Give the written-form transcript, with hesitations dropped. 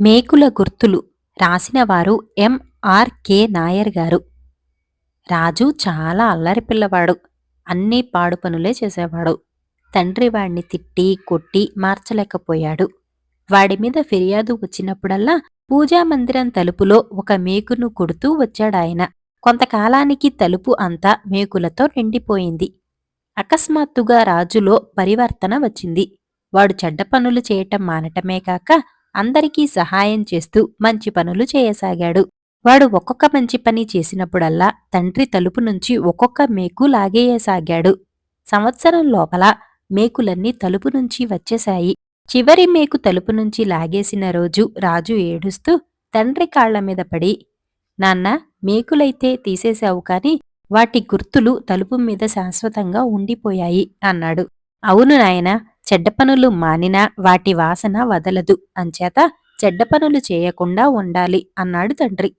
మేకుల గుర్తులు రాసినవారు ఎంఆర్కే నాయర్ గారు. రాజు చాలా అల్లరి పిల్లవాడు. అన్నీ పాడు పనులే చేసేవాడు. తండ్రి వాణ్ణి తిట్టి కొట్టి మార్చలేకపోయాడు. వాడిమీద ఫిర్యాదు వచ్చినప్పుడల్లా పూజామందిరం తలుపులో ఒక మేకును కొడుతూ వచ్చాడాయన. కొంతకాలానికి తలుపు అంతా మేకులతో నిండిపోయింది. అకస్మాత్తుగా రాజులో పరివర్తన వచ్చింది. వాడు చెడ్డ పనులు చేయటం మానటమే కాక అందరికీ సహాయం చేస్తూ మంచి పనులు చేయసాగాడు. వాడు ఒక్కొక్క మంచి పని చేసినప్పుడల్లా తండ్రి తలుపు నుంచి ఒక్కొక్క మేకు లాగేయసాగాడు. సంవత్సరం లోపల మేకులన్నీ తలుపు నుంచి వచ్చేశాయి. చివరి మేకు తలుపు నుంచి లాగేసిన రోజు రాజు ఏడుస్తూ తండ్రి కాళ్లమీద పడి, నాన్నా, మేకులైతే తీసేశావు కాని వాటి గుర్తులు తలుపు మీద శాశ్వతంగా ఉండిపోయాయి అన్నాడు. అవును నాయనా, చెడ్డ పనులు మానినా వాటి వాసన వదలదు, అంచేత చెడ్డ పనులు చేయకుండా ఉండాలి అన్నాడు తండ్రి.